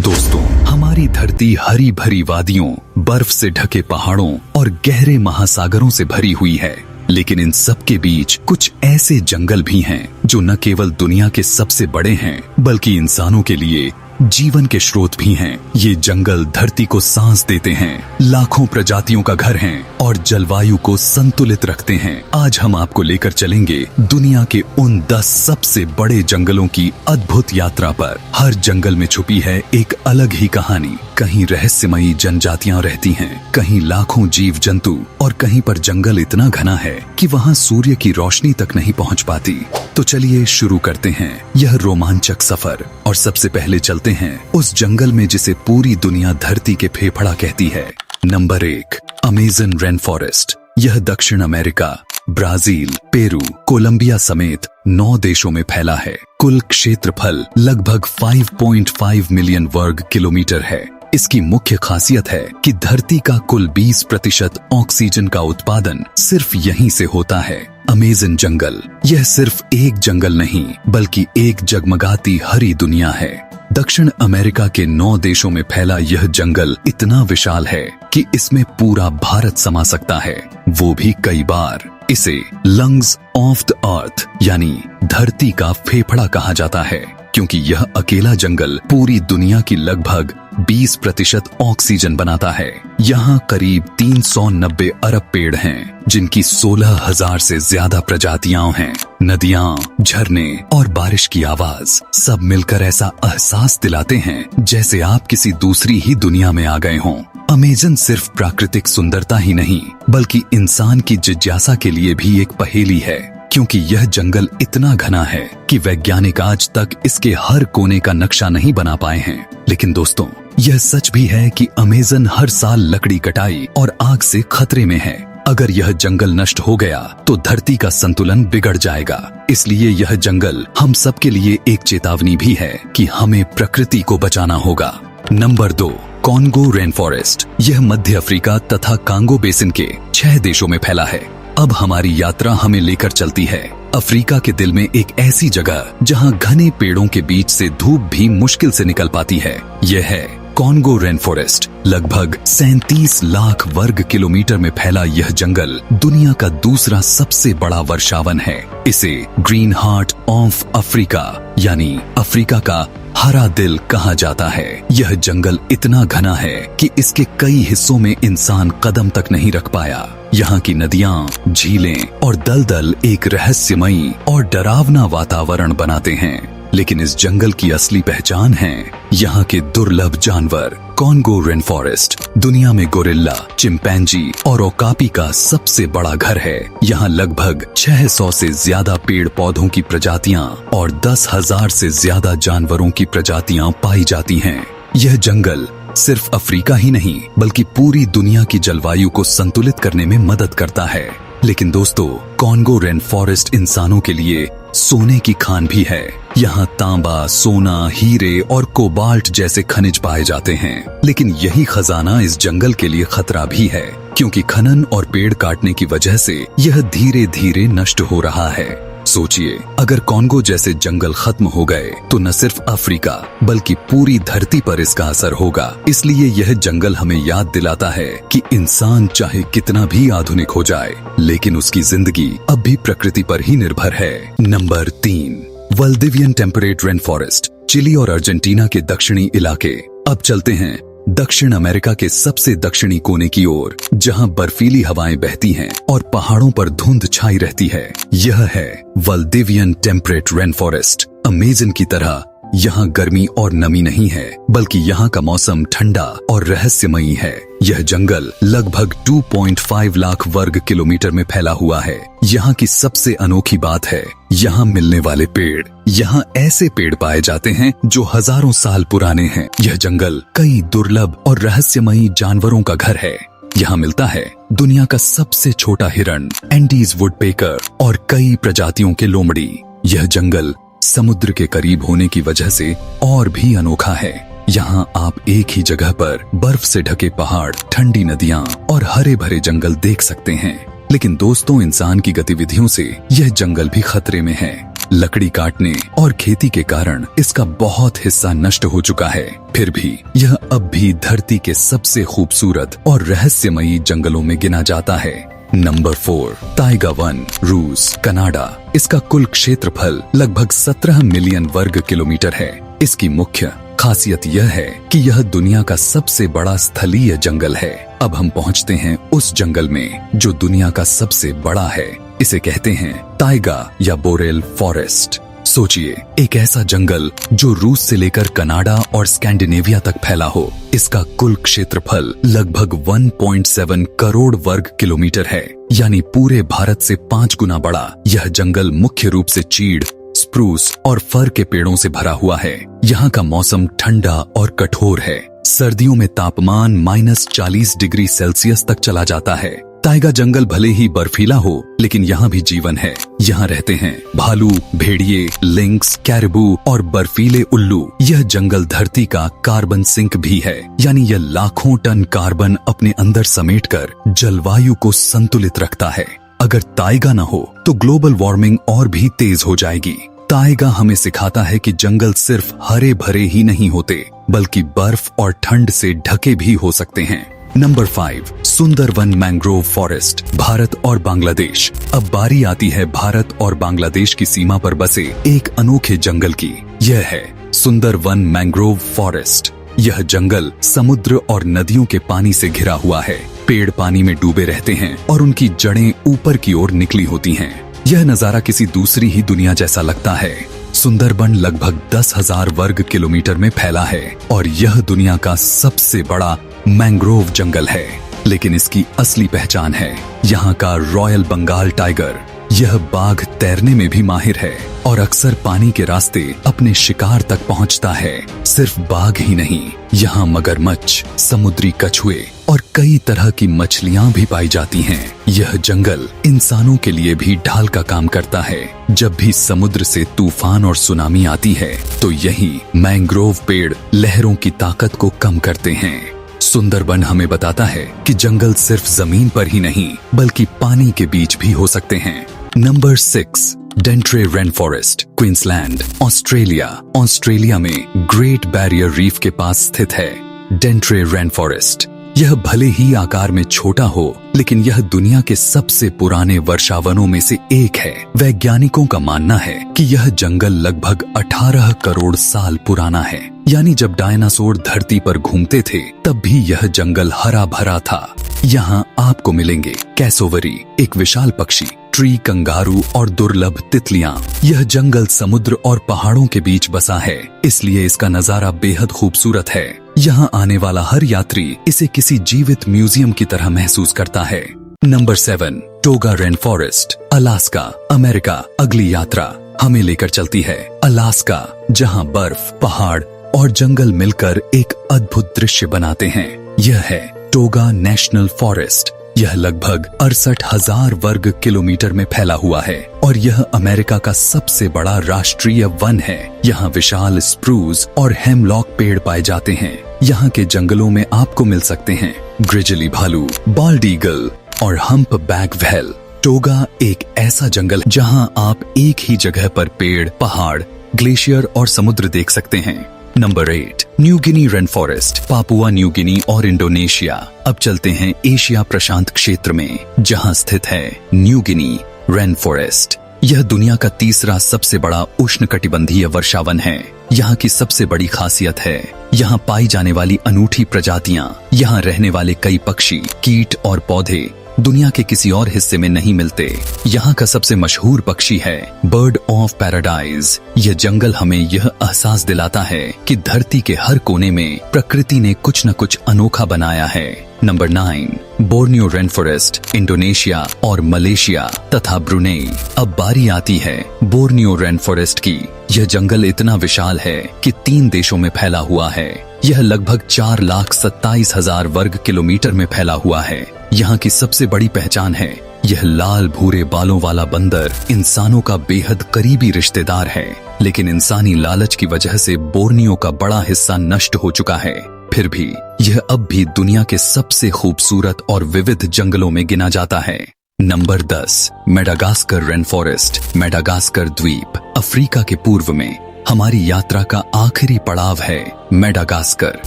दोस्तों, हमारी धरती हरी भरी वादियों, बर्फ से ढके पहाड़ों और गहरे महासागरों से भरी हुई है। लेकिन इन सब के बीच कुछ ऐसे जंगल भी हैं जो न केवल दुनिया के सबसे बड़े हैं बल्कि इंसानों के लिए जीवन के स्रोत भी हैं। ये जंगल धरती को सांस देते हैं, लाखों प्रजातियों का घर हैं और जलवायु को संतुलित रखते हैं। आज हम आपको लेकर चलेंगे दुनिया के उन 10 सबसे बड़े जंगलों की अद्भुत यात्रा पर। हर जंगल में छुपी है एक अलग ही कहानी। कहीं रहस्यमयी जनजातियां रहती हैं, कहीं लाखों जीव जंतु और कहीं पर जंगल इतना घना है कि वहाँ सूर्य की रोशनी तक नहीं पहुँच पाती। तो चलिए शुरू करते हैं यह रोमांचक सफर और सबसे पहले चलते हैं उस जंगल में जिसे पूरी दुनिया धरती के फेफड़ा कहती है। Number 1, Amazon rain forest. यह दक्षिण अमेरिका, ब्राजील, पेरू, कोलंबिया समेत 9 देशों में फैला है। कुल क्षेत्रफल लगभग 5.5 मिलियन वर्ग किलोमीटर है। इसकी मुख्य खासियत है कि धरती का कुल 20% ऑक्सीजन का उत्पादन सिर्फ यहीं से होता है। अमेज़न जंगल यह सिर्फ एक जंगल नहीं बल्कि एक जगमगाती हरी दुनिया है। दक्षिण अमेरिका के 9 देशों में फैला यह जंगल इतना विशाल है कि इसमें पूरा भारत समा सकता है, वो भी कई बार। इसे लंग्स ऑफ द अर्थ यानी धरती का फेफड़ा कहा जाता है क्योंकि यह अकेला जंगल पूरी दुनिया की लगभग 20% ऑक्सीजन बनाता है। यहाँ करीब 390 अरब पेड़ हैं, जिनकी 16,000 से ज्यादा प्रजातियां हैं। नदियां, झरने और बारिश की आवाज सब मिलकर ऐसा एहसास दिलाते हैं जैसे आप किसी दूसरी ही दुनिया में आ गए हों। अमेज़न सिर्फ प्राकृतिक सुंदरता ही नहीं बल्कि इंसान की जिज्ञासा के लिए भी एक पहेली है, क्योंकि यह जंगल इतना घना है कि वैज्ञानिक आज तक इसके हर कोने का नक्शा नहीं बना पाए हैं। लेकिन दोस्तों, यह सच भी है कि अमेज़न हर साल लकड़ी कटाई और आग से खतरे में है। अगर यह जंगल नष्ट हो गया तो धरती का संतुलन बिगड़ जाएगा। इसलिए यह जंगल हम सबके लिए एक चेतावनी भी है कि हमें प्रकृति को बचाना होगा। Number 2, Congo rain forest. यह मध्य अफ्रीका तथा कांगो बेसिन के 6 देशों में फैला है। अब हमारी यात्रा हमें लेकर चलती है अफ्रीका के दिल में, एक ऐसी जगह जहां घने पेड़ों के बीच से धूप भी मुश्किल से निकल पाती है। यह है कॉन्गो रेन फॉरेस्ट। लगभग 37 लाख वर्ग किलोमीटर में फैला यह जंगल दुनिया का दूसरा सबसे बड़ा वर्षावन है। इसे ग्रीन हार्ट ऑफ अफ्रीका यानी अफ्रीका का हरा दिल कहा जाता है। यह जंगल इतना घना है कि इसके कई हिस्सों में इंसान कदम तक नहीं रख पाया। यहाँ की नदियाँ, झीलें और दलदल एक रहस्यमयी और डरावना वातावरण बनाते हैं। लेकिन इस जंगल की असली पहचान है यहाँ के दुर्लभ जानवर। कॉन्गो रेन फॉरेस्ट दुनिया में गोरिल्ला, चिंपैंजी और ओकापी का सबसे बड़ा घर है। यहाँ लगभग 600 से ज्यादा पेड़ पौधों की प्रजातियां और 10,000 से ज्यादा जानवरों की प्रजातियां पाई जाती हैं। यह जंगल सिर्फ अफ्रीका ही नहीं बल्कि पूरी दुनिया की जलवायु को संतुलित करने में मदद करता है। लेकिन दोस्तों, कॉन्गो रेन फॉरेस्ट इंसानों के लिए सोने की खान भी है। यहाँ तांबा, सोना, हीरे और कोबाल्ट जैसे खनिज पाए जाते हैं। लेकिन यही खजाना इस जंगल के लिए खतरा भी है, क्योंकि खनन और पेड़ काटने की वजह से यह धीरे धीरे नष्ट हो रहा है। सोचिए, अगर कॉन्गो जैसे जंगल खत्म हो गए तो न सिर्फ अफ्रीका बल्कि पूरी धरती पर इसका असर होगा। इसलिए यह जंगल हमें याद दिलाता है कि इंसान चाहे कितना भी आधुनिक हो जाए, लेकिन उसकी जिंदगी अब भी प्रकृति पर ही निर्भर है। Number 3, Valdivian temperate rain forest. Chile और अर्जेंटीना के दक्षिणी इलाके। अब चलते हैं दक्षिण अमेरिका के सबसे दक्षिणी कोने की ओर, जहां बर्फीली हवाएं बहती हैं और पहाड़ों पर धुंध छाई रहती है। यह है वाल्दिवियन टेम्परेट रेन फॉरेस्ट। अमेज़न की तरह यहाँ गर्मी और नमी नहीं है, बल्कि यहाँ का मौसम ठंडा और रहस्यमयी है। यह जंगल लगभग 2.5 लाख वर्ग किलोमीटर में फैला हुआ है। यहाँ की सबसे अनोखी बात है यहाँ मिलने वाले पेड़। यहाँ ऐसे पेड़ पाए जाते हैं जो हजारों साल पुराने हैं। यह जंगल कई दुर्लभ और रहस्यमयी जानवरों का घर है। यहाँ मिलता है दुनिया का सबसे छोटा हिरण, एंडीज वुडपेकर और कई प्रजातियों के लोमड़ी। यह जंगल समुद्र के करीब होने की वजह से और भी अनोखा है। यहाँ आप एक ही जगह पर बर्फ से ढके पहाड़, ठंडी नदियाँ और हरे भरे जंगल देख सकते हैं। लेकिन दोस्तों, इंसान की गतिविधियों से यह जंगल भी खतरे में है। लकड़ी काटने और खेती के कारण इसका बहुत हिस्सा नष्ट हो चुका है। फिर भी यह अब भी धरती के सबसे खूबसूरत और रहस्यमयी जंगलों में गिना जाता है। नंबर 4, ताइगा वन, रूस, कनाडा। इसका कुल क्षेत्रफल लगभग 17 मिलियन वर्ग किलोमीटर है। इसकी मुख्य खासियत यह है कि यह दुनिया का सबसे बड़ा स्थलीय जंगल है। अब हम पहुंचते हैं उस जंगल में जो दुनिया का सबसे बड़ा है। इसे कहते हैं ताइगा या बोरेल फॉरेस्ट। सोचिए, एक ऐसा जंगल जो रूस से लेकर कनाडा और स्कैंडिनेविया तक फैला हो। इसका कुल क्षेत्रफल लगभग 1.7 करोड़ वर्ग किलोमीटर है, यानी पूरे भारत से 5 गुना बड़ा। यह जंगल मुख्य रूप से चीड़, स्प्रूस और फर के पेड़ों से भरा हुआ है। यहाँ का मौसम ठंडा और कठोर है। सर्दियों में तापमान -40 डिग्री सेल्सियस तक चला जाता है। ताइगा जंगल भले ही बर्फीला हो, लेकिन यहाँ भी जीवन है। यहाँ रहते हैं भालू, भेड़िए, लिंक्स, कैरिबू और बर्फीले उल्लू। यह जंगल धरती का कार्बन सिंक भी है, यानी यह लाखों टन कार्बन अपने अंदर समेटकर जलवायु को संतुलित रखता है। अगर ताइगा न हो तो ग्लोबल वार्मिंग और भी तेज हो जाएगी। ताइगा हमें सिखाता है कि जंगल सिर्फ हरे भरे ही नहीं होते, बल्कि बर्फ और ठंड से ढके भी हो सकते हैं। Number 5, Sundarban mangrove forest, Bharat और बांग्लादेश। अब बारी आती है भारत और बांग्लादेश की सीमा पर बसे एक अनोखे जंगल की। यह है सुंदरवन मैंग्रोव फॉरेस्ट। यह जंगल समुद्र और नदियों के पानी से घिरा हुआ है। पेड़ पानी में डूबे रहते हैं और उनकी जड़ें ऊपर की ओर निकली होती हैं। यह नजारा किसी दूसरी ही दुनिया जैसा लगता है। सुंदरबन लगभग 10,000 वर्ग किलोमीटर में फैला है और यह दुनिया का सबसे बड़ा मैंग्रोव जंगल है। लेकिन इसकी असली पहचान है यहाँ का रॉयल बंगाल टाइगर। यह बाघ तैरने में भी माहिर है और अक्सर पानी के रास्ते अपने शिकार तक पहुँचता है। सिर्फ बाघ ही नहीं, यहाँ मगरमच्छ, समुद्री कछुए और कई तरह की मछलियाँ भी पाई जाती हैं। यह जंगल इंसानों के लिए भी ढाल का काम करता है। जब भी समुद्र से तूफान और सुनामी आती है तो यही मैंग्रोव पेड़ लहरों की ताकत को कम करते हैं। सुंदरबन हमें बताता है कि जंगल सिर्फ जमीन पर ही नहीं, बल्कि पानी के बीच भी हो सकते हैं। Number 6, Daintree rain forest, Queensland, Australia. Australia में ग्रेट बैरियर रीफ के पास स्थित है डेंट्रे रेन फॉरेस्ट। यह भले ही आकार में छोटा हो, लेकिन यह दुनिया के सबसे पुराने वर्षावनों में से एक है। वैज्ञानिकों का मानना है कि यह जंगल लगभग 18 करोड़ साल पुराना है, यानी जब डायनासोर धरती पर घूमते थे तब भी यह जंगल हरा भरा था। यहाँ आपको मिलेंगे कैसोवरी, एक विशाल पक्षी, ट्री कंगारू और दुर्लभ तितलियां। यह जंगल समुद्र और पहाड़ों के बीच बसा है, इसलिए इसका नजारा बेहद खूबसूरत है। यहाँ आने वाला हर यात्री इसे किसी जीवित म्यूजियम की तरह महसूस करता है। Number 7, toga rain forest, Alaska, America. अगली यात्रा हमें लेकर चलती है अलास्का, जहाँ बर्फ, पहाड़ और जंगल मिलकर एक अद्भुत दृश्य बनाते हैं। यह है टोगा नेशनल फॉरेस्ट। यह लगभग 68,000 वर्ग किलोमीटर में फैला हुआ है और यह अमेरिका का सबसे बड़ा राष्ट्रीय वन है। यहाँ विशाल स्प्रूस और हेमलॉक पेड़ पाए जाते हैं। यहाँ के जंगलों में आपको मिल सकते हैं ग्रिजली भालू, बाल्ड ईगल और हम्प बैक व्हेल। टोगा एक ऐसा जंगल जहाँ आप एक ही जगह पर पेड़, पहाड़, ग्लेशियर और समुद्र देख सकते हैं। Number 8, New Guinea rain forest, Papua New Guinea और इंडोनेशिया। अब चलते हैं एशिया प्रशांत क्षेत्र में, जहां स्थित है न्यू गिनी रेन फॉरेस्ट। यह दुनिया का तीसरा सबसे बड़ा उष्णकटिबंधीय वर्षावन है। यहाँ की सबसे बड़ी खासियत है यहाँ पाई जाने वाली अनूठी प्रजातियां। यहाँ रहने वाले कई पक्षी, कीट और पौधे दुनिया के किसी और हिस्से में नहीं मिलते। यहाँ का सबसे मशहूर पक्षी है बर्ड ऑफ पैराडाइज। यह जंगल हमें यह एहसास दिलाता है कि धरती के हर कोने में प्रकृति ने कुछ न कुछ अनोखा बनाया है। Number 9, Borneo rain forest, Indonesia और मलेशिया तथा ब्रुनेई। अब बारी आती है बोर्नियो रेन फॉरेस्ट की। यह जंगल इतना विशाल है कि 3 देशों में फैला हुआ है। यह लगभग 4,27,000 वर्ग किलोमीटर में फैला हुआ है। यहाँ की सबसे बड़ी पहचान है यह लाल भूरे बालों वाला बंदर इंसानों का बेहद करीबी रिश्तेदार है, लेकिन इंसानी लालच की वजह से बोर्नियो का बड़ा हिस्सा नष्ट हो चुका है। फिर भी यह अब भी दुनिया के सबसे खूबसूरत और विविध जंगलों में गिना जाता है। Number 10, Madagascar rain forest. Madagascar द्वीप अफ्रीका के पूर्व में हमारी यात्रा का आखिरी पड़ाव है। मेडागास्कर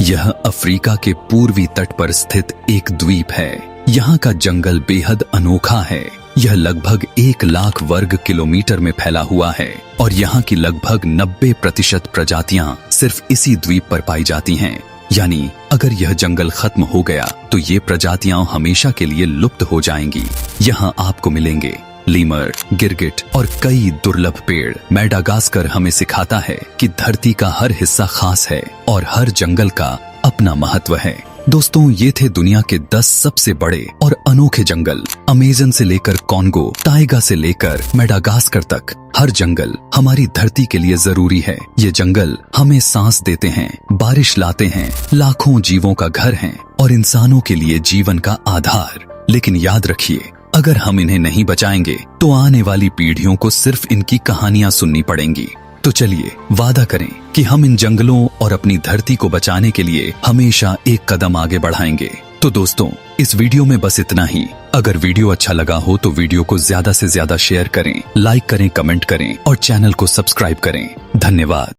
यह अफ्रीका के पूर्वी तट पर स्थित एक द्वीप है। यहाँ का जंगल बेहद अनोखा है। यह लगभग 1 लाख वर्ग किलोमीटर में फैला हुआ है और यहाँ की लगभग 90% प्रजातियां सिर्फ इसी द्वीप पर पाई जाती हैं। यानी अगर यह जंगल खत्म हो गया तो ये प्रजातियां हमेशा के लिए लुप्त हो जाएंगी। यहाँ आपको मिलेंगे लीमर, गिरगिट और कई दुर्लभ पेड़। मेडागास्कर हमें सिखाता है कि धरती का हर हिस्सा खास है और हर जंगल का अपना महत्व है। दोस्तों, ये थे दुनिया के 10 सबसे बड़े और अनोखे जंगल। अमेज़न से लेकर कॉन्गो, टाइगा से लेकर मेडागास्कर तक हर जंगल हमारी धरती के लिए जरूरी है। ये जंगल हमें सांस देते हैं, बारिश लाते हैं, लाखों जीवों का घर हैं और इंसानों के लिए जीवन का आधार। लेकिन याद रखिए, अगर हम इन्हें नहीं बचाएंगे तो आने वाली पीढ़ियों को सिर्फ इनकी कहानियां सुननी पड़ेंगी। तो चलिए वादा करें कि हम इन जंगलों और अपनी धरती को बचाने के लिए हमेशा एक कदम आगे बढ़ाएंगे। तो दोस्तों, इस वीडियो में बस इतना ही। अगर वीडियो अच्छा लगा हो तो वीडियो को ज्यादा से ज्यादा शेयर करें, लाइक करें, कमेंट करें और चैनल को सब्सक्राइब करें। धन्यवाद।